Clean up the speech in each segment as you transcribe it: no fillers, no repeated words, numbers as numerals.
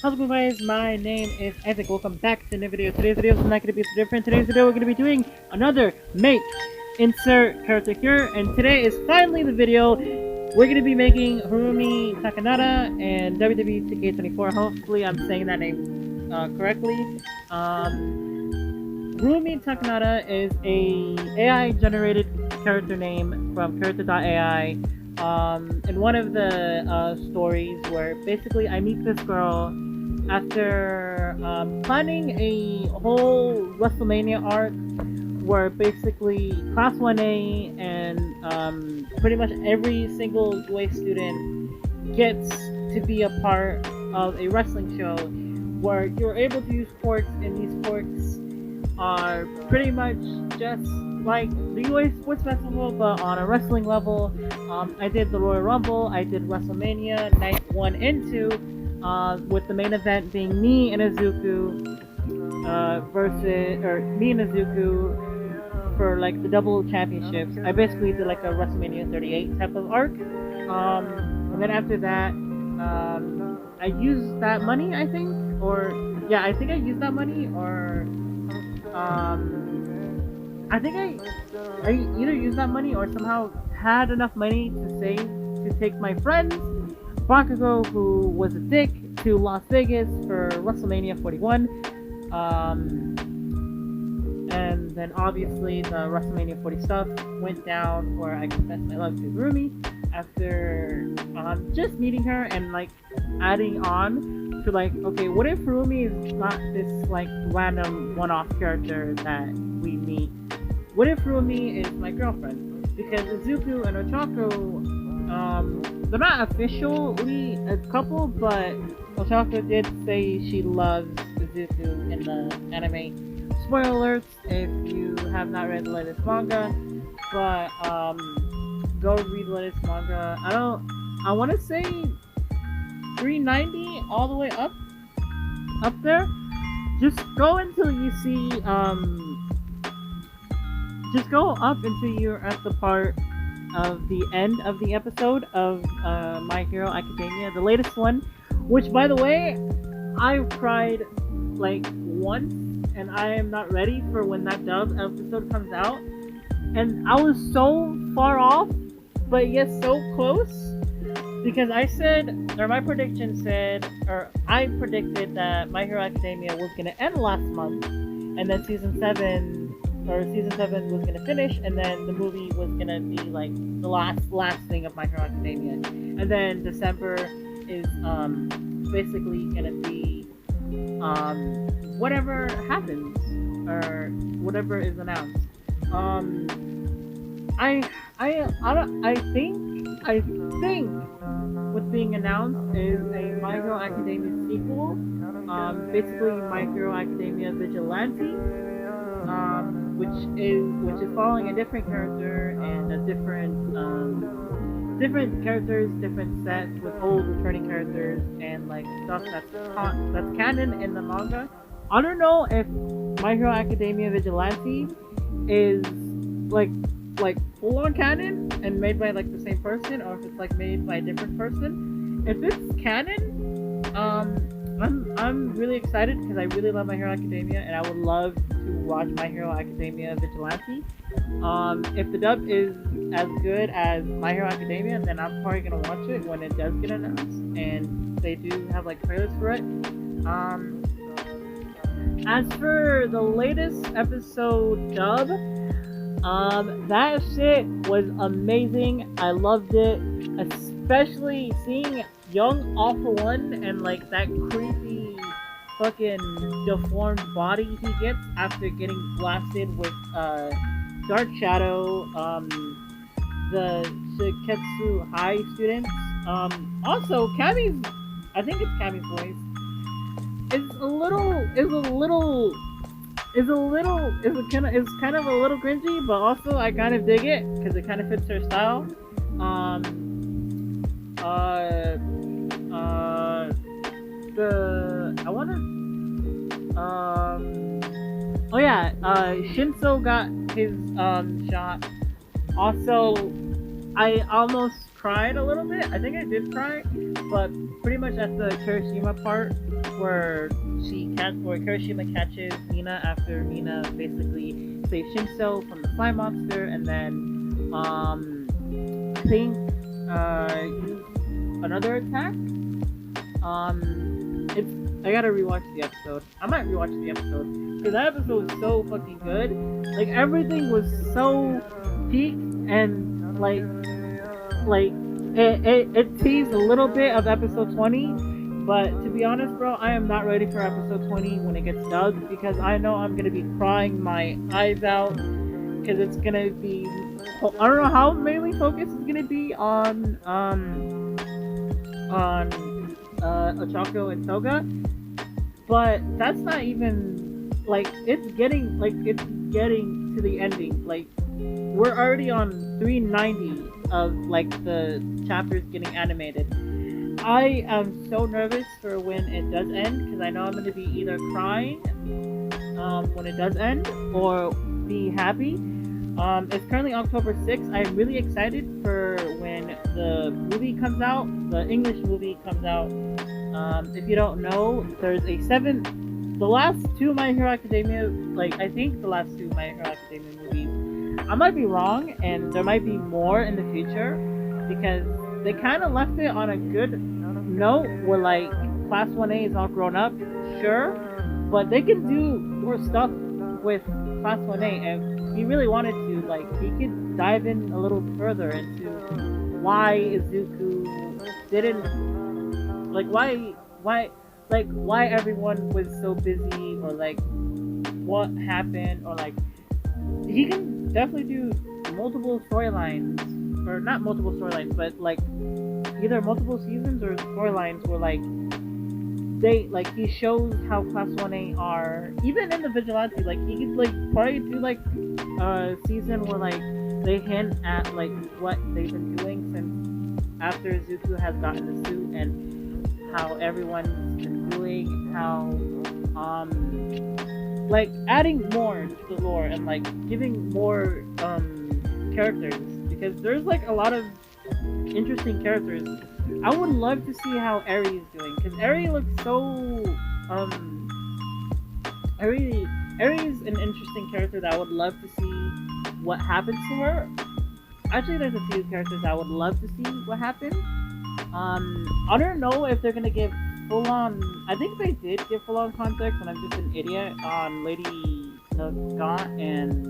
How's it going, guys? My name is Isaac. Welcome back to another video. Today's video is not going to be so different. Today's video we're going to be doing another make insert character here, and today is finally the video. We're going to be making Harumi Tanaka and wwe2k24. Hopefully I'm saying that name correctly. Harumi Tanaka is a AI generated character name from character.ai. In one of the stories where basically I meet this girl after planning a whole WrestleMania arc where basically Class 1A and pretty much every single UA student gets to be a part of a wrestling show where you're able to use quirks, and these quirks are pretty much just like the UA Sports Festival, but on a wrestling level. I did the Royal Rumble, I did WrestleMania Night 1 and 2, with the main event being me and Izuku me and Izuku for like the double championships. I basically did like a WrestleMania 38 type of arc. And then after that, I used that money, I think, I think I used that money, or I think I either used that money or somehow had enough money to save to take my friends, Bakugo, who was a dick, to Las Vegas for WrestleMania 41. And then obviously the WrestleMania 40 stuff went down where I confessed my love to Harumi after just meeting her and like adding on to like, okay, what if Harumi is not this like random one-off character that we meet? What if Harumi is my girlfriend? Because Izuku and Ochako, they're not officially a couple, but Ochako did say she loves Izuku in the anime. Spoiler alerts if you have not read the latest manga, but go read the latest manga. I want to say 390 all the way up there. Just go until you see just go up until you're at the part of the end of the episode of My Hero Academia, the latest one, which, by the way, I've cried like once, and I am not ready for when that dub episode comes out. And I was so far off, but yet so close, because I said, or my prediction said, or I predicted that My Hero Academia was gonna end last month, and then season 7 was gonna finish, and then the movie was gonna be like the last thing of My Hero Academia, and then December is basically gonna be whatever happens or whatever is announced. I think what's being announced is a My Hero Academia sequel, basically My Hero Academia Vigilante, which is following a different character and a different characters, different sets with old returning characters and like stuff that's canon in the manga. I don't know if My Hero Academia Vigilante is like full on canon and made by like the same person, or if it's like made by a different person. If it's canon, I'm really excited because I really love My Hero Academia, and I would love to watch My Hero Academia Vigilante. If the dub is as good as My Hero Academia, then I'm probably gonna watch it when it does get announced, and they do have like trailers for it. As for the latest episode dub, that shit was amazing. I loved it, especially seeing young All For One and like that creepy fucking deformed body he gets after getting blasted with Dark Shadow, the Shiketsu High students. Also Kami's, I think it's Kami's voice, is kind of a little cringy, but also I kind of dig it because it kind of fits her style. Shinso got his shot. Also, I almost cried a little bit. I think I did cry, but pretty much at the Kirishima part where Kirishima catches Mina after Mina basically saves Shinso from the fly monster, and then I think use another attack. It's I gotta rewatch the episode. I might rewatch the episode because that episode was so fucking good. Like everything was so peak and like it teased a little bit of episode 20, but to be honest, bro, I am not ready for episode 20 when it gets dubbed because I know I'm gonna be crying my eyes out because it's gonna be I don't know how mainly focus is gonna be on Ochako and Toga, but that's not even like it's getting to the ending. Like we're already on 390 of like the chapters getting animated. I am so nervous for when it does end because I know I'm going to be either crying when it does end or be happy. It's currently October 6th. I'm really excited for when the movie comes out. The English movie comes out. If you don't know, there's the last two My Hero Academia, I think the last two My Hero Academia movies, I might be wrong, and there might be more in the future, because they kind of left it on a good note where, Class 1A is all grown up, sure, but they can do more stuff with Class 1A, and if he really wanted to, he could dive in a little further into why Izuku didn't, why everyone was so busy, or, what happened, or, he can definitely do multiple storylines, or not multiple storylines, but either multiple seasons or storylines where he shows how Class 1A are, even in the Vigilante, he could probably do a season where they hint at what they've been doing since after Zuko has gotten the suit, and how everyone's been doing, how adding more to the lore and giving more characters, because there's a lot of interesting characters. I would love to see how Eri is doing, because Eri looks so Eri is an interesting character that I would love to see what happens to her. Actually, there's a few characters I would love to see what happens. I don't know if they're gonna give full-on. I think they did give full-on context, and I'm just an idiot on Lady Naga and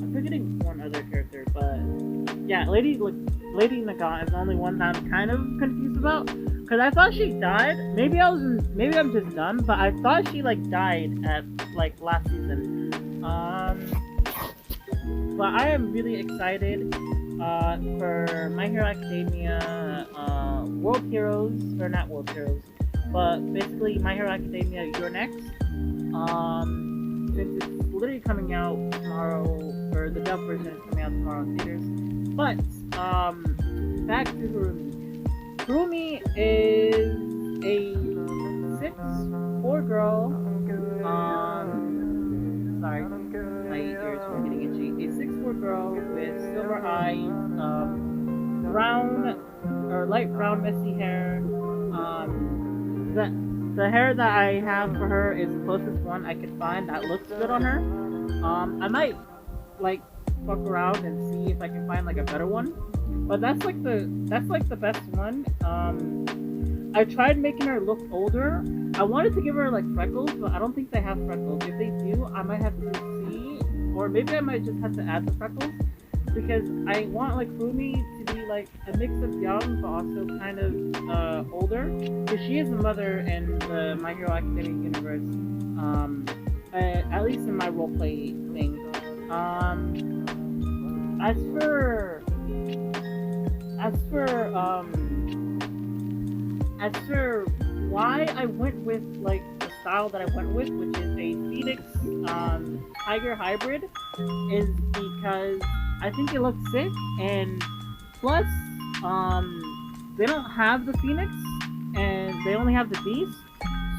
I'm forgetting one other character, but yeah, Lady Naga is the only one that I'm kind of confused about, because I thought she died. Maybe I'm just dumb, but I thought she died at last season. But I am really excited for My Hero Academia World Heroes, or not World Heroes, but basically My Hero Academia You're Next. Since it's literally coming out tomorrow, or the dub version is coming out tomorrow in theaters. But back to Harumi. Harumi is a 6'4" girl. Sorry, my ears were getting itchy. A 6'4" girl with silver eyes, brown or light brown messy hair. The hair that I have for her is the closest one I could find that looks good on her. I might fuck around and see if I can find a better one, but that's the best one. I tried making her look older. I wanted to give her freckles, but I don't think they have freckles. If they do, I might have to see, or maybe I might just have to add the freckles, because I want Fumi to be a mix of young but also kind of older, because she is a mother in the My Hero Academia universe, at least in my roleplay thing. As for why I went with the style that I went with, which is a Phoenix Tiger hybrid, is because I think it looks sick, and plus they don't have the Phoenix and they only have the Beast.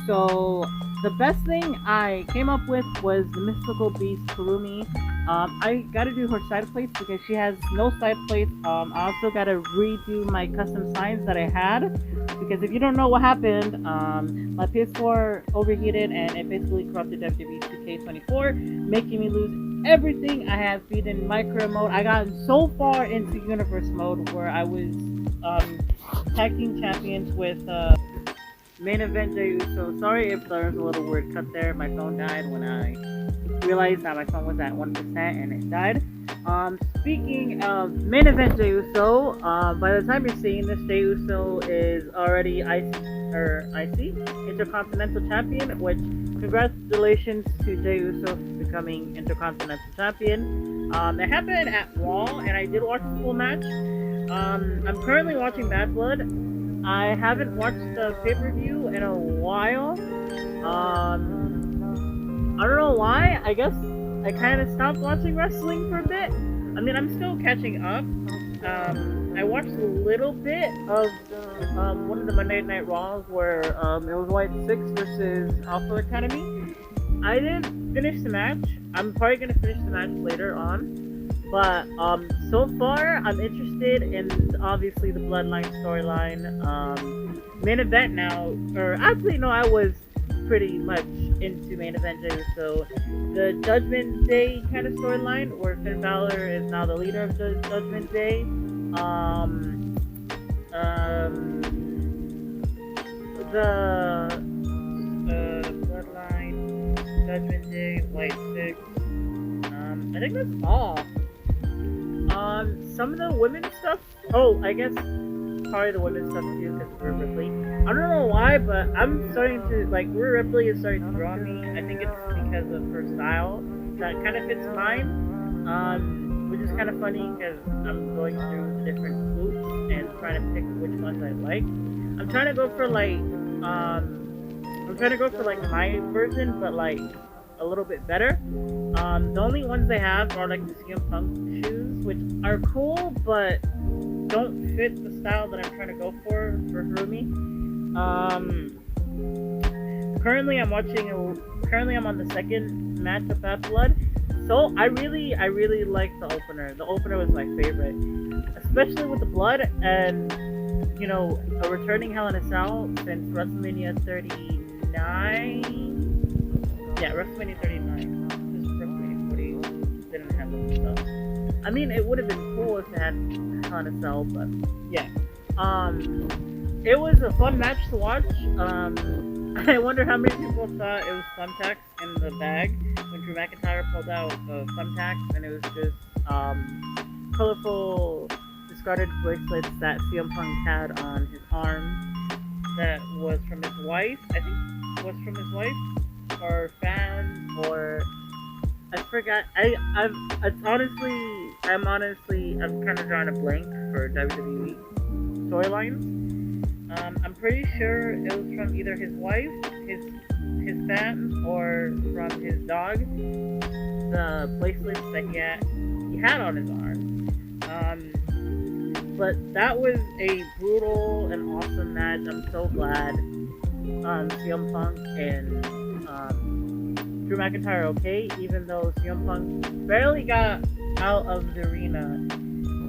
So the best thing I came up with was the mythical beast Harumi. I gotta do her side plates because she has no side plates. I also gotta redo my custom signs that I had because if you don't know what happened, my PS4 overheated and it basically corrupted wwe2k24, making me lose everything I have beaten micro mode. I got so far into universe mode where I was tag team champions with main event Jey Uso. Sorry if there's a little word cut there. My phone died when I realized that my phone was at 1% and it died. Speaking of main event Jey Uso, by the time you're seeing this, Jey Uso is already IC Intercontinental Champion, which congratulations to Jey Uso for becoming Intercontinental Champion. It happened at Raw, and I did watch the full match. I'm currently watching Bad Blood. I haven't watched the pay-per-view in a while. I don't know why. I guess I kind of stopped watching wrestling for a bit. I mean, I'm still catching up. I watched a little bit of one of the Monday Night Raws where it was White 6 versus Alpha Academy. I didn't finish the match. I'm probably going to finish the match later on. But so far, I'm interested in obviously the Bloodline storyline. Main event now, or actually no, I was pretty much into main event Jey Uso. The Judgment Day kind of storyline, where Finn Balor is now the leader of the Judgment Day. The Bloodline, Judgment Day, White 6. I think that's all. Some of the women's stuff. Oh, I guess probably the women's stuff too, because of Rhea Ripley. I don't know why, but I'm starting to like Rhea Ripley is starting to grow on me. I think it's because of her style that kind of fits mine. Which is kind of funny because I'm going through the different groups and trying to pick which ones I like. I'm trying to go for like my version, but like a little bit better. The only ones they have are like the CM Punk shoes, which are cool, but don't fit the style that I'm trying to go for Harumi. Currently I'm on the second match of Bad Blood. So I really like the opener. The opener was my favorite, especially with the blood and a returning Hell in a Cell since WrestleMania 39. Yeah, WrestleMania 39. Just WrestleMania 40 didn't have the stuff. I mean, it would have been cool if it had Hell in a Cell, but yeah. It was a fun match to watch. I wonder how many people thought it was thumbtacks in the bag when Drew McIntyre pulled out the thumbtacks, and it was just colorful discarded bracelets that CM Punk had on his arm that was from his wife. I think was from his wife or fans or I forgot. I'm kind of drawing a blank for WWE storylines. I'm pretty sure it was from either his wife, his fans, or from his dog. The bracelets that he had on his arm. But that was a brutal and awesome match. I'm so glad CM Punk and Drew McIntyre okay, even though CM Punk barely got out of the arena.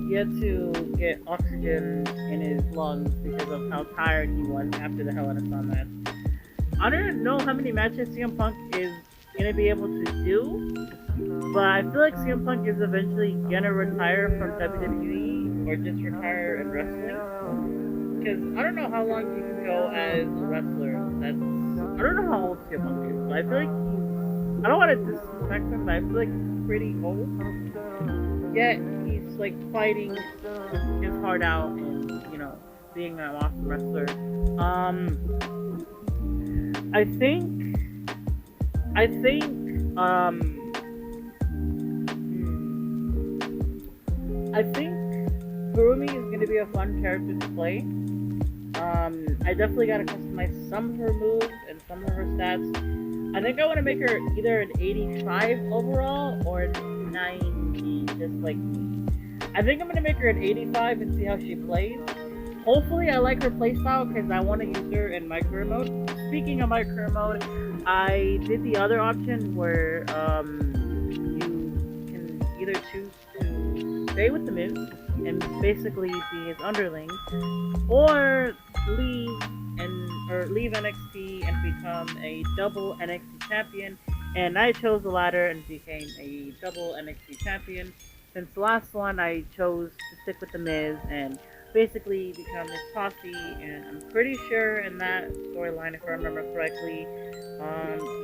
He had to get oxygen in his lungs because of how tired he was after the Hell in a Cell match. I don't know how many matches CM Punk is gonna be able to do, but I feel like CM Punk is eventually gonna retire from WWE or just retire in wrestling. Because I don't know how long you can go as a wrestler. I don't know how old CM Punk is, but I feel like I don't want to disrespect him, but I feel like he's pretty old. Yet he's like fighting his heart out and being an awesome wrestler. I think Harumi is going to be a fun character to play. I definitely got to customize some of her moves and some of her stats. I think I want to make her either an 85 overall or a 90, just like me. I think I'm going to make her an 85 and see how she plays. Hopefully I like her playstyle because I want to use her in my career mode. Speaking of my career mode, I did the other option where you can either choose to stay with the Miz and basically be his underling, or leave leave NXT and become a double NXT champion. And I chose the latter and became a double NXT champion. Since the last one, I chose to stick with the Miz and basically become his posse. And I'm pretty sure in that storyline, if I remember correctly,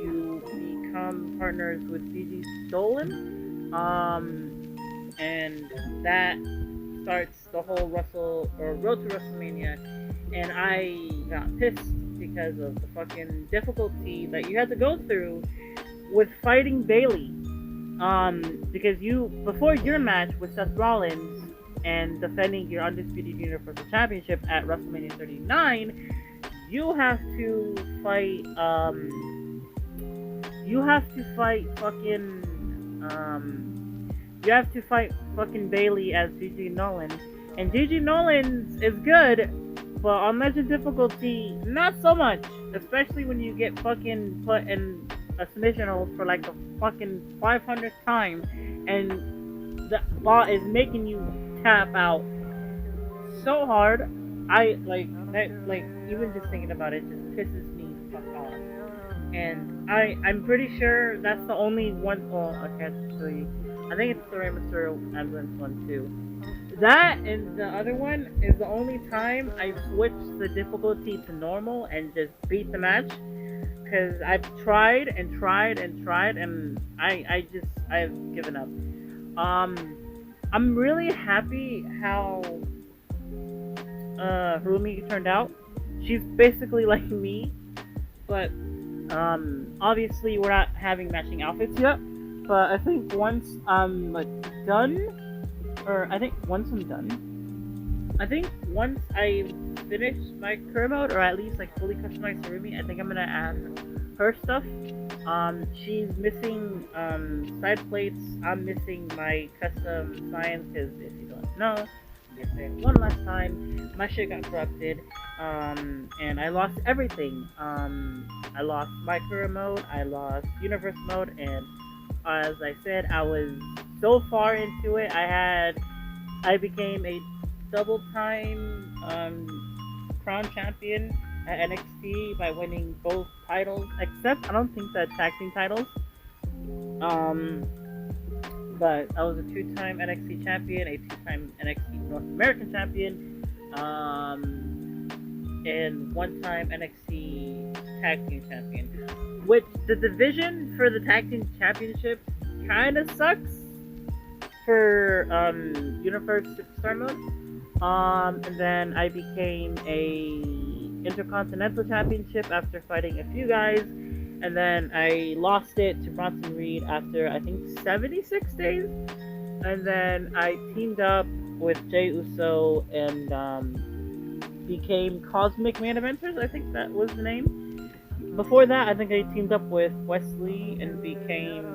you become partners with Gigi Dolan, and that starts the whole Road to WrestleMania. And I got pissed because of the fucking difficulty that you had to go through with fighting Bailey. Because before your match with Seth Rollins and defending your Undisputed Universal Championship at WrestleMania 39, you have to fight, fucking Bailey as Gigi Nolan. And Gigi Nolan is good, but on Legend difficulty, not so much. Especially when you get fucking put in a submission hold for like the fucking 500th time, and the bot is making you tap out so hard. Even just thinking about it just pisses me the fuck off. And I'm pretty sure that's the only one. Well, I can't show you. I think it's the Rey Mysterio ambulance one too. That and the other one is the only time I switched the difficulty to normal and just beat the match. Because I've tried and tried and tried, and I've given up. I'm really happy how Harumi turned out. She's basically like me, but obviously we're not having matching outfits yet. But I think once I'm done, I think once I finish my career mode, or at least like fully customize Harumi, I think I'm gonna add her stuff. She's missing side plates. I'm missing my custom signs because if you don't know, I'm gonna say it one last time. My shit got corrupted, and I lost everything. I lost my career mode, I lost universe mode, and as I said, I was so far into it. I became a double time crown champion at NXT by winning both titles, except I don't think the tag team titles. But I was a 2-time NXT champion, a 2-time NXT North American champion, and 1-time NXT tag team champion. Which the division for the tag team championship kind of sucks for Universe Superstar mode. And then I became a Intercontinental Championship after fighting a few guys, and then I lost it to Bronson Reed after I think 76 days, and then I teamed up with Jey Uso and became Cosmic Main Eventers. I think that was the name. Before that, I think I teamed up with Wesley and became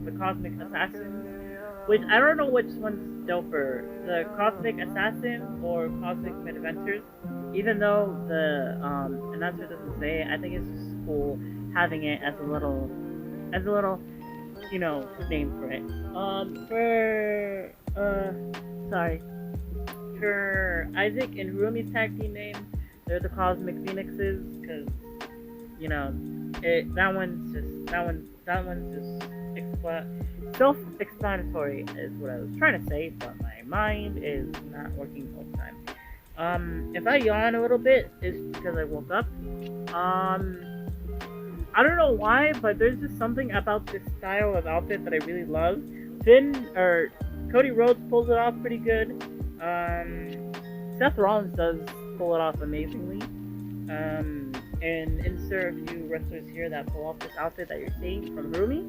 the Cosmic Assassins. Which I don't know which one's doper, the Cosmic Assassin or Cosmic Mid-Adventures. Even though the announcer doesn't say it, I think it's just cool having it as a little, name for it. For Isaac and Harumi's tag team name, they're the Cosmic Phoenixes, because that one's just self-explanatory is what I was trying to say, but my mind is not working all the time. If I yawn a little bit, it's because I woke up. I don't know why, but there's just something about this style of outfit that I really love. Cody Rhodes pulls it off pretty good. Seth Rollins does pull it off amazingly. And insert a few wrestlers here that pull off this outfit that you're seeing from Harumi.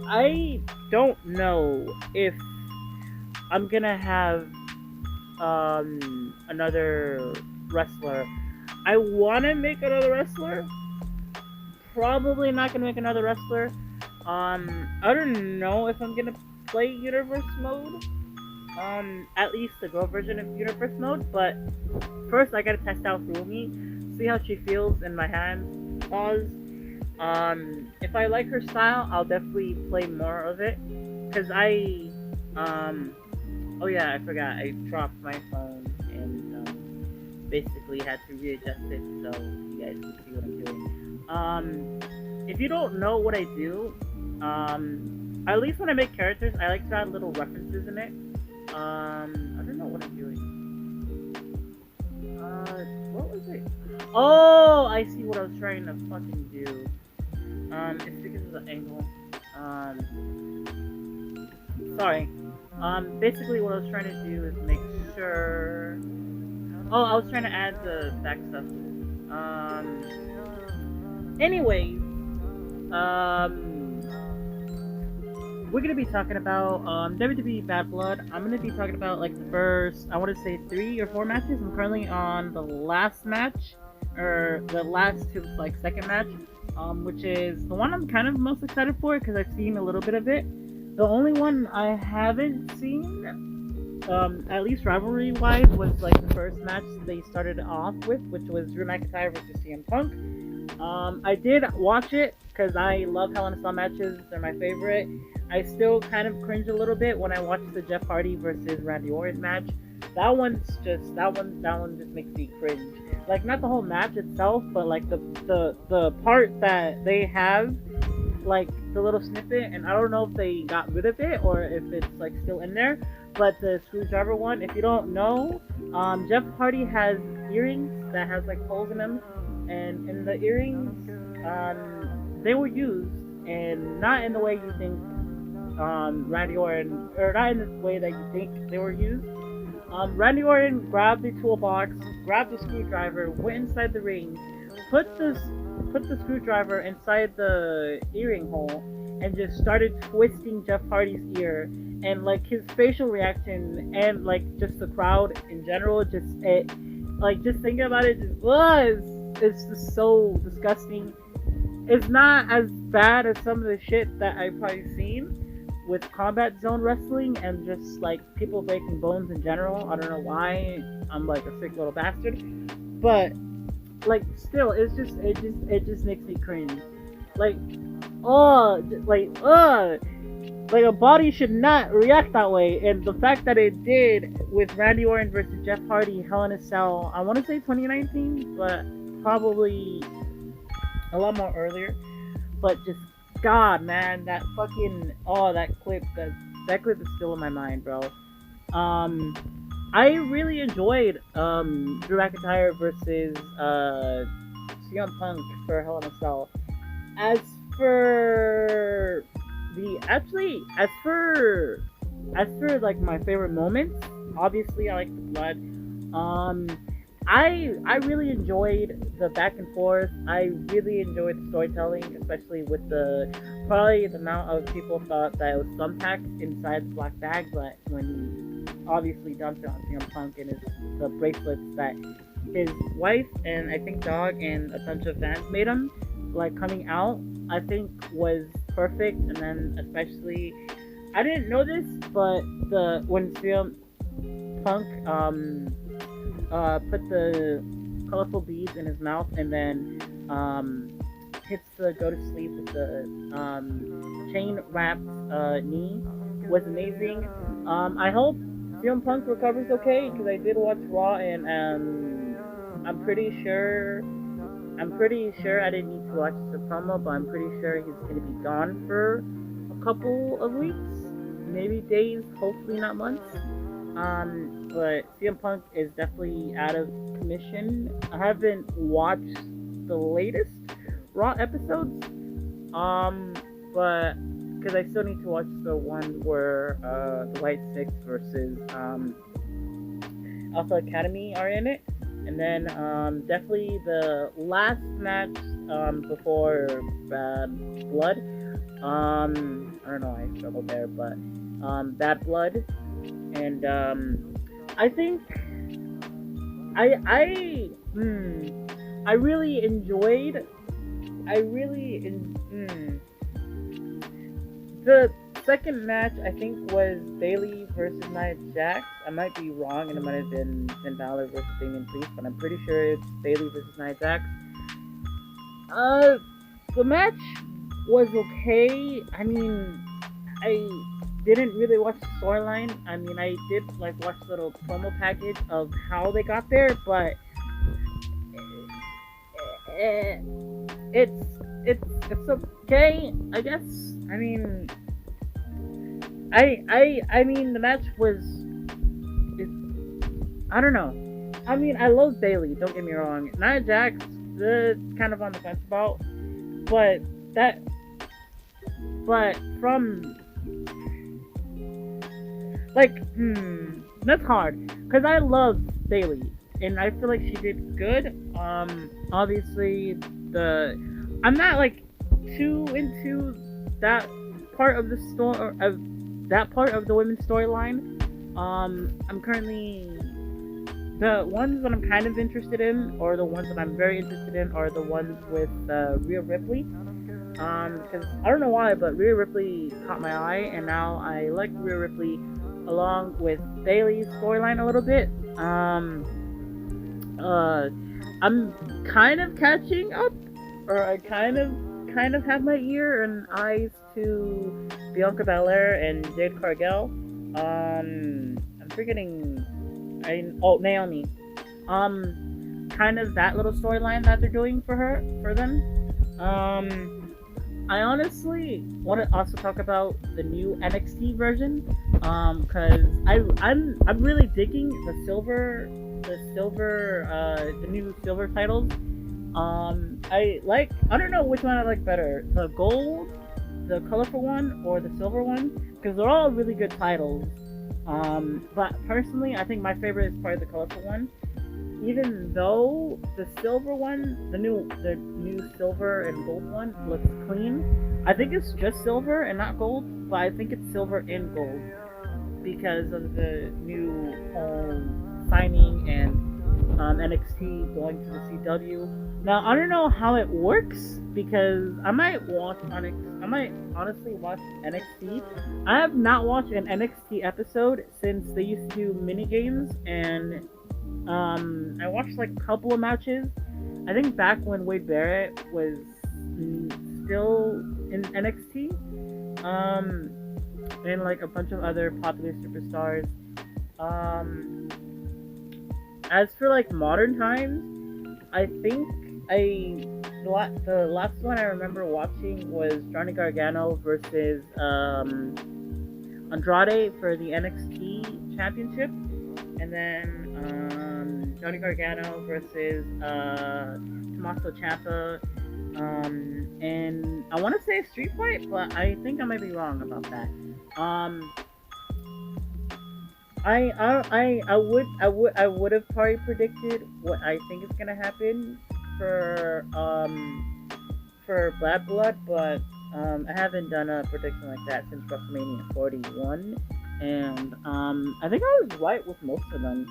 I don't know if I'm gonna have another wrestler. I wanna make another wrestler. Probably not gonna make another wrestler. I don't know if I'm gonna play Universe mode. At least the girl version of Universe mode, but first I gotta test out Harumi, see how she feels in my hands. Pause. If I like her style, I'll definitely play more of it. Cause um, oh yeah, I forgot. I dropped my phone and basically had to readjust it so you guys can see what I'm doing. If you don't know what I do, at least when I make characters, I like to add little references in it. I don't know what I'm doing. What was it? Oh, I see what I was trying to fucking do. It's because of the angle. Sorry. Basically what I was trying to do is make sure. Oh, I was trying to add the back stuff. Anyways, we're gonna be talking about WWE Bad Blood. I'm gonna be talking about like the first, I want to say 3 or 4 matches. I'm currently on the last match, or the last to like second match, which is the one I'm kind of most excited for because I've seen a little bit of it. The only one I haven't seen, at least rivalry wise, was like the first match they started off with, which was Drew McIntyre versus CM Punk. I did watch it because I love Hell in a Cell matches; they're my favorite. I still kind of cringe a little bit when I watch the Jeff Hardy versus Randy Orton match. That one just makes me cringe. Like not the whole match itself, but like the part that they have, like the little snippet, and I don't know if they got rid of it or if it's like still in there. But the screwdriver one, if you don't know, Jeff Hardy has earrings that has like holes in them, and in the earrings, they were used, and not in the way you think Randy Orton, or not in the way that you think they were used. Randy Orton grabbed the toolbox, grabbed the screwdriver, went inside the ring, put the put the screwdriver inside the earring hole, and just started twisting Jeff Hardy's ear. And like his facial reaction and like just the crowd in general, just it, like just thinking about it, just was it's just so disgusting. It's not as bad as some of the shit that I've probably seen with Combat Zone wrestling and just like people breaking bones in general. I don't know why I'm like a sick little bastard, but like still, it just makes me cringe. Like, oh, like a body should not react that way, and the fact that it did with Randy Orton versus Jeff Hardy, Hell in a Cell. I want to say 2019, but probably a lot more earlier. But just God, man, that fucking that clip is still in my mind, bro. I really enjoyed Drew McIntyre versus CM Punk for Hell in a Cell. As for as for like my favorite moments, obviously I like the blood. I really enjoyed the back and forth. I really enjoyed the storytelling, especially with probably the amount of people thought that it was thumbtacks inside the black bag, but when he obviously dumped it on CM Punk and the bracelets that his wife and I think dog and a bunch of fans made him, like coming out, I think was perfect. And then especially, I didn't know this, but when CM Punk put the colorful beads in his mouth and then hits the go to sleep with the chain wrapped knee was amazing. I hope CM Punk recovers okay because I did watch Raw and I'm pretty sure I didn't need to watch the promo, but I'm pretty sure he's gonna be gone for a couple of weeks, maybe days, hopefully not months. But CM Punk is definitely out of commission. I haven't watched the latest Raw episodes, but because I still need to watch the one where the White Six versus Alpha Academy are in it, and then definitely the last match before Bad Blood. I don't know why I struggled there, but Bad Blood. And I think I really enjoyed. The second match. I think was Bayley versus Nia Jax. I might be wrong, and it might have been Finn Balor versus Damian Priest, but I'm pretty sure it's Bayley versus Nia Jax. The match was okay. I mean, I didn't really watch the storyline. I mean, I did like watch the little promo package of how they got there, but eh, it's okay, I guess. I mean, I mean the match was, it, I don't know. I mean, I love Bailey. Don't get me wrong. Nia Jax, kind of on the fence about, but that, but from like, that's hard because I love Bailey and I feel like she did good. Obviously I'm not like too into that part of the story of that part of the women's storyline. I'm currently the ones that I'm kind of interested in, or the ones that I'm very interested in, are the ones with Rhea Ripley. Because I don't know why, but Rhea Ripley caught my eye, and now I like Rhea Ripley along with Bailey's storyline a little bit. I'm kind of catching up, or I kind of have my ear and eyes to Bianca Belair and Jade Cargill. I'm forgetting. Naomi. Kind of that little storyline that they're doing for them. I honestly want to also talk about the new NXT version, because I'm really digging the new silver titles. I don't know which one I like better, the gold, the colorful one, or the silver one, because they're all really good titles. But personally, I think my favorite is probably the colorful one. Even though the silver one, the new silver and gold one looks clean. I think it's just silver and not gold, but I think it's silver and gold because of the new signing and NXT going to the CW. Now I don't know how it works because I might honestly watch NXT. I have not watched an NXT episode since they used to do mini games, and I watched like a couple of matches. I think back when Wade Barrett was still in NXT, and like a bunch of other popular superstars. As for like modern times, I think the last one I remember watching was Johnny Gargano versus Andrade for the NXT Championship, and then Johnny Gargano versus Tommaso Ciampa, and I want to say a street fight, but I think I might be wrong about that. I would have probably predicted what I think is gonna happen for Bad Blood, but I haven't done a prediction like that since WrestleMania 41, and I think I was right with most of them.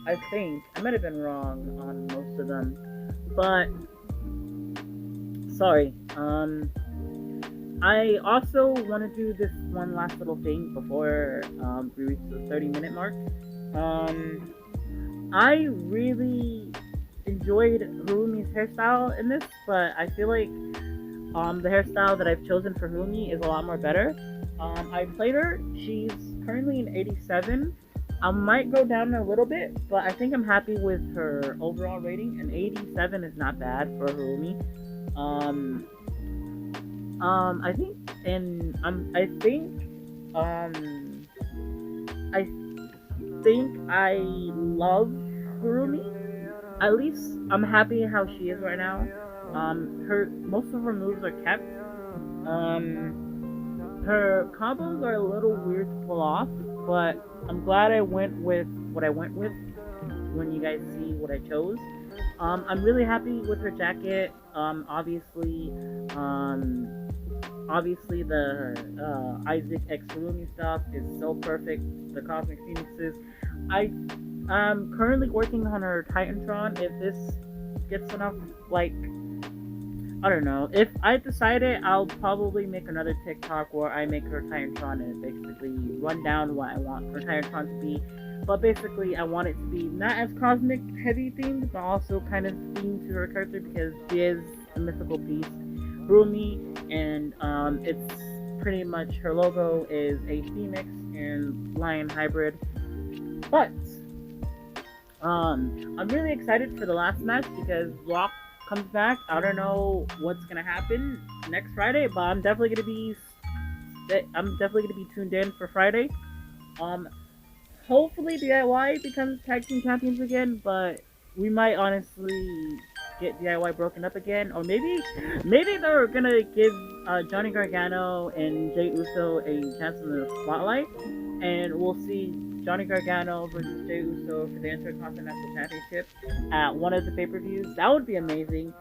I think I might have been wrong on most of them, but sorry. I also want to do this one last little thing before we reach the 30-minute mark. I really enjoyed Harumi's hairstyle in this, but I feel like the hairstyle that I've chosen for Harumi is a lot more better. I played her. She's currently an 87. I might go down a little bit, but I think I'm happy with her overall rating. An 87 is not bad for Harumi. I think, and I love Harumi. At least I'm happy how she is right now. Most of her moves are kept. Her combos are a little weird to pull off, but I'm glad I went with what I went with when you guys see what I chose. I'm really happy with her jacket. Obviously the Isaac X Harumi stuff is so perfect. The Cosmic Phoenixes. I'm currently working on her Titantron. If this gets enough, like, I don't know. If I decide it, I'll probably make another TikTok where I make her Titantron and basically run down what I want her Titantron to be. But basically, I want it to be not as cosmic heavy themed, but also kind of themed to her character because she is a mythical beast. Harumi, and it's pretty much her logo is a phoenix and lion hybrid. But I'm really excited for the last match because Rock comes back. I don't know what's gonna happen next Friday, but I'm definitely gonna be tuned in for Friday. Um, Hopefully DIY becomes tag team champions again, but we might honestly get DIY broken up again, or maybe they're gonna give Johnny Gargano and Jey Uso a chance in the spotlight, and we'll see Johnny Gargano versus Jey Uso for the Intercontinental Championship at one of the pay-per-views. That would be amazing.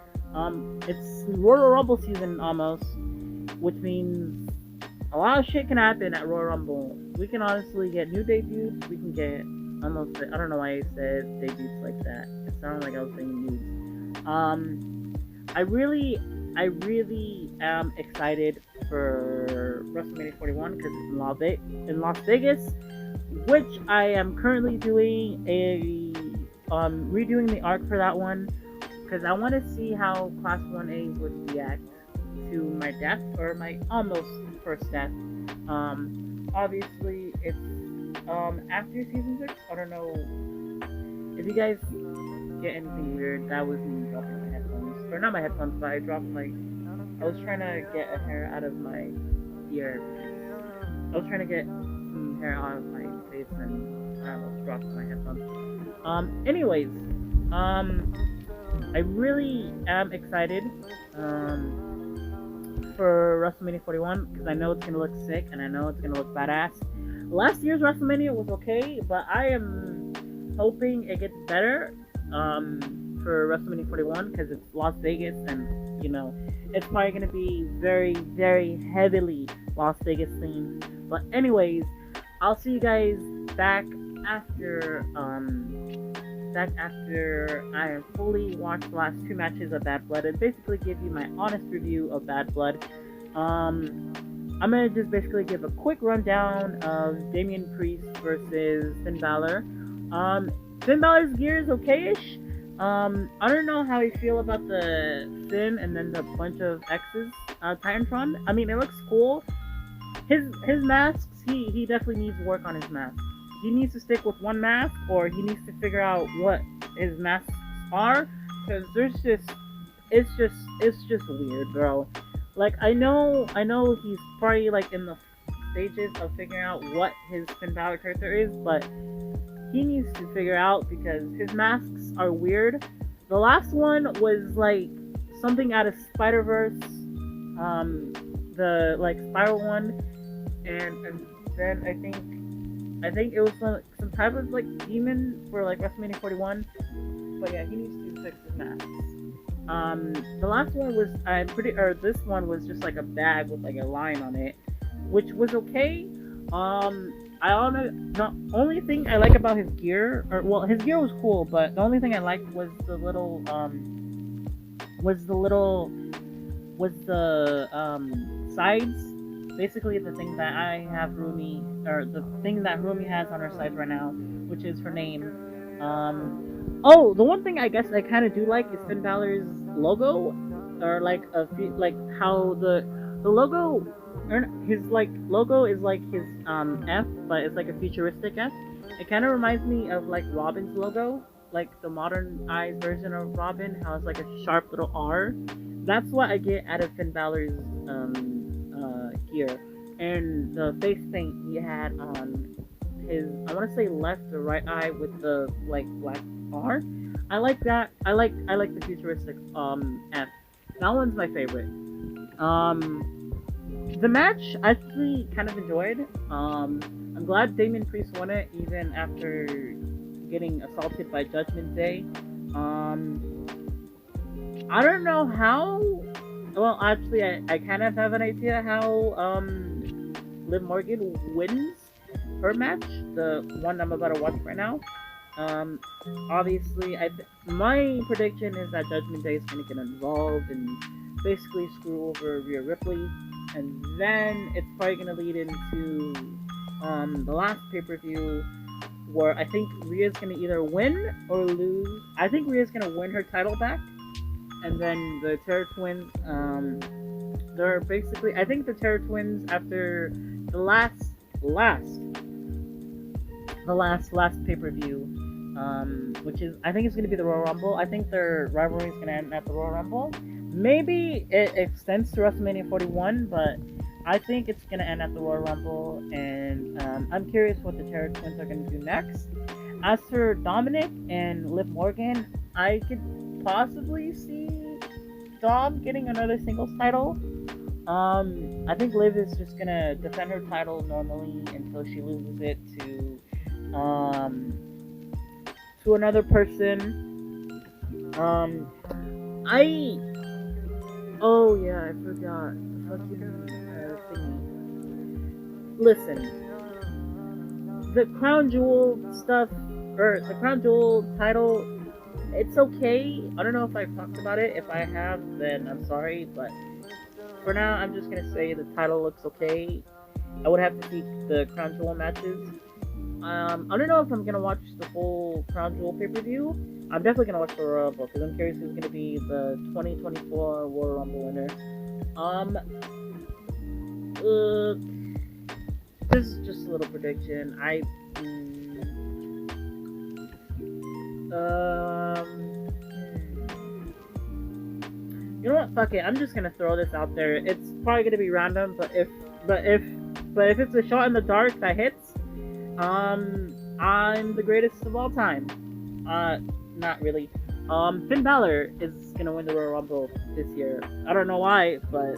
It's Royal Rumble season almost, which means a lot of shit can happen at Royal Rumble. We can honestly get new debuts. We can get almost. I don't know why I said debuts like that. It sounded like I was saying news. I really am excited for WrestleMania 41 because it's in Las Vegas, which I am currently doing a redoing the arc for that one because I want to see how Class 1A would react to my death or my almost first death. Obviously it's after season 6. I don't know if you guys get anything weird. That was me dropping my headphones, or not my headphones, but I dropped I was trying to get a hair out of my ear. I was trying to get some hair out of my face, and I almost dropped my headphones. Anyways, I really am excited for WrestleMania 41 because I know it's gonna look sick and I know it's gonna look badass. Last year's WrestleMania was okay, but I am hoping it gets better for WrestleMania 41 because it's Las Vegas and it's probably gonna be very, very heavily Las Vegas themed. But anyways, I'll see you guys back after I have fully watched the last 2 matches of Bad Blood and basically give you my honest review of Bad Blood. I'm gonna just basically give a quick rundown of Damian Priest versus Finn Balor. Finn Balor's gear is okayish. I don't know how you feel about the Finn and then the bunch of X's Titantron. I mean, it looks cool. His masks, he definitely needs work on his masks. He needs to stick with one mask, or he needs to figure out what his masks are, because it's just weird, bro. Like I know he's probably like in the stages of figuring out what his Finn Balor character is, but he needs to figure out because his masks are weird. The last one was like something out of Spider-Verse, the like spiral one, and then I think it was some type of like demon for like WrestleMania 41. But yeah, he needs to fix his masks. The last one was this one was just like a bag with like a line on it, which was okay. The only thing I like about his gear, his gear was cool, but the only thing I liked was the sides. Basically, the thing that I have the thing that Harumi has on her sides right now, which is her name. The one thing I guess I kind of do like is Finn Balor's logo, or like how the logo, his like logo is like his F, but it's like a futuristic F. It kind of reminds me of like Robin's logo, like the modernized version of Robin, how it's like a sharp little R. That's what I get out of Finn Balor's gear. And the face paint he had on his, I want to say left or right eye with the like black R. I like that. I like the futuristic F. That one's my favorite. The match I actually kind of enjoyed. I'm glad Damian Priest won it even after getting assaulted by Judgment Day. I don't know how. Well, actually, I kind of have an idea how Liv Morgan wins her match, the one I'm about to watch right now. Obviously, my prediction is that Judgment Day is going to get involved and basically screw over Rhea Ripley, and then it's probably going to lead into the last pay-per-view where I think Rhea's going to either win or lose. I think Rhea's going to win her title back, and then the Terror Twins They're basically, I think the Terror Twins, after the last last pay per view, which is, I think it's gonna be the Royal Rumble. I think their rivalry is gonna end at the Royal Rumble. Maybe it extends to WrestleMania 41, but I think it's gonna end at the Royal Rumble, and I'm curious what the Terror Twins are gonna do next. As for Dominic and Liv Morgan, I could possibly see Dom getting another singles title. I think Liv is just gonna defend her title normally until she loses it um, to another person. I Oh yeah, I forgot. Fucking thingy. Listen, the Crown Jewel stuff, or the Crown Jewel title, it's okay. I don't know if I've talked about it. If I have, then I'm sorry, but for now, I'm just gonna say the title looks okay. I would have to see the Crown Jewel matches. I don't know if I'm gonna watch the full Crown Jewel pay per view. I'm definitely gonna watch the Royal Rumble because I'm curious who's gonna be the 2024 Royal Rumble winner. Um, uh, this is just a little prediction. You know what? Fuck it. I'm just gonna throw this out there. It's probably gonna be random, but if it's a shot in the dark that hits, I'm the greatest of all time. Not really. Finn Balor is gonna win the Royal Rumble this year. I don't know why, but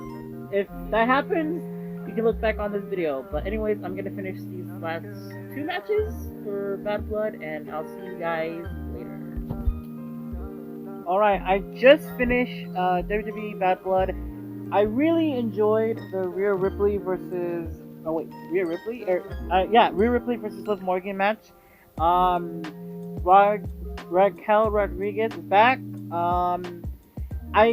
if that happens, you can look back on this video. But anyways, I'm gonna finish these last two matches for Bad Blood, and I'll see you guys later. Alright, I just finished WWE Bad Blood. I really enjoyed the Rhea Ripley versus... Oh wait, Rhea Ripley? Rhea Ripley versus Liv Morgan match. Raquel Rodriguez is back. I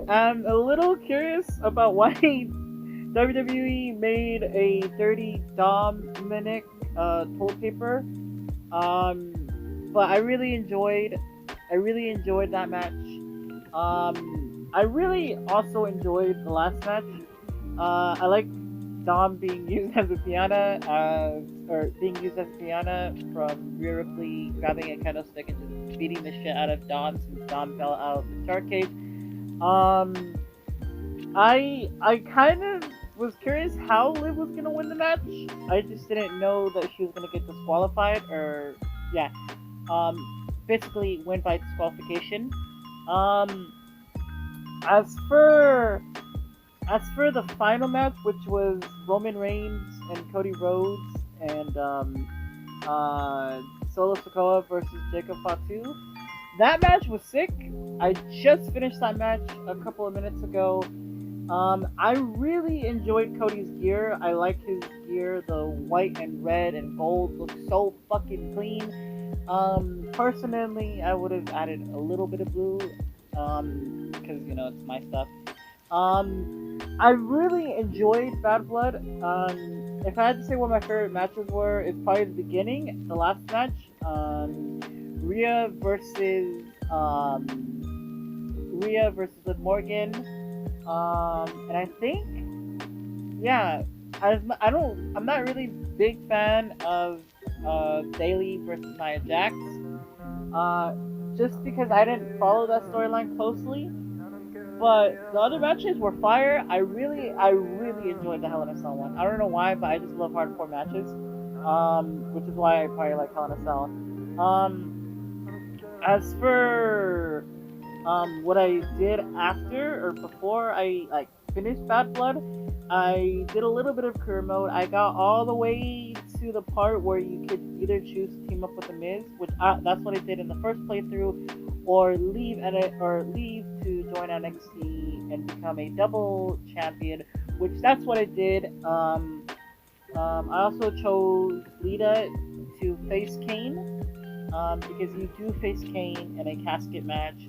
am a little curious about why WWE made a dirty Dominic toilet paper. But I really enjoyed that match. I really also enjoyed the last match. I like Dom being used as a piano, from Rhea Ripley grabbing a candlestick and just beating the shit out of Dom since Dom fell out of the shark cage. I kind of was curious how Liv was gonna win the match. I just didn't know that she was gonna get disqualified, or basically win by disqualification. As for the final match, which was Roman Reigns and Cody Rhodes and Solo Sikoa versus Jacob Fatu, that match was sick. I just finished that match a couple of minutes ago. I really enjoyed Cody's gear. I like his gear. The white and red and gold looks so fucking clean. Personally, I would have added a little bit of blue, because, it's my stuff. I really enjoyed Bad Blood. If I had to say what my favorite matches were, it's probably the beginning, the last match. Rhea versus Liv Morgan. And I think, I'm not really big fan of Bayley versus Nia Jax. Just because I didn't follow that storyline closely. But the other matches were fire. I really enjoyed the Hell in a Cell one. I don't know why, but I just love hardcore matches. Which is why I probably like Hell in a Cell. As for what I did after or before I finished Bad Blood, I did a little bit of career mode. I got all the way to the part where you could either choose to team up with The Miz, which that's what I did in the first playthrough, or leave to join NXT and become a double champion, which that's what I did. I also chose Lita to face Kane, because you do face Kane in a casket match.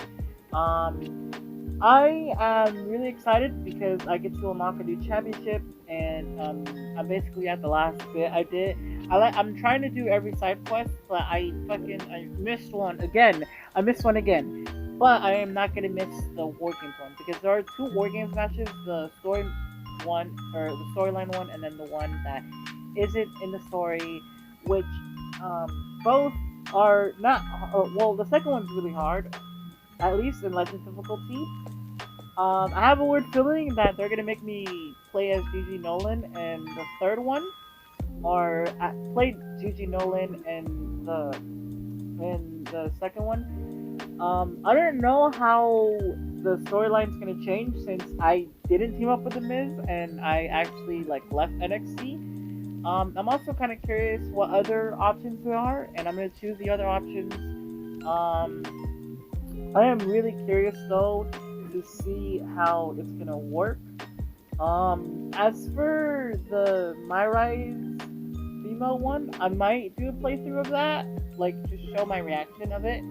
I am really excited because I get to unlock a new championship, and I'm basically at the last bit. I'm trying to do every side quest, but I missed one again. but I am not gonna miss the war games one because there are two war games matches: the story one or the storyline one, and then the one that isn't in the story, which both are not. Well, the second one's really hard, at least in Legend difficulty. I have a weird feeling that they're gonna make me play as Gigi Nolan, and the third one, or play Gigi Nolan and the second one. I don't know how the storyline's gonna change since I didn't team up with the Miz and I actually like left NXT. I'm also kind of curious what other options there are, and I'm gonna choose the other options. I am really curious though to see how it's gonna work. As for the My Rise female one, I might do a playthrough of that, like just show my reaction of it,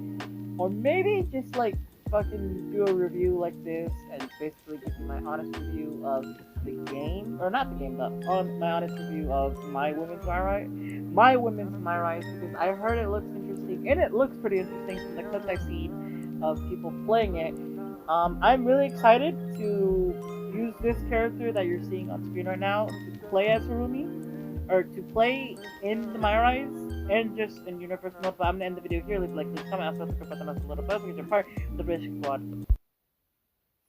or maybe just like fucking do a review like this and basically give you my honest review of the game, or not the game, but my honest review of my women's My Rise, because I heard it looks interesting, and it looks pretty interesting from the clips I've seen of people playing it. I'm really excited to use this character that you're seeing on screen right now to play as Harumi, or to play in the My Rise and just in universe mode. But I'm gonna end the video here. Leave a like, leave a comment, also subscribe button, a little bell because you're part of the British Squad.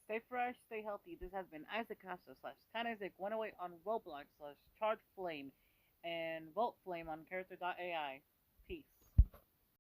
Stay fresh, stay healthy. This has been Isaac Castro slash Tan Isaac 108 on Roblox slash Charge Flame and Volt Flame on character.ai. Peace.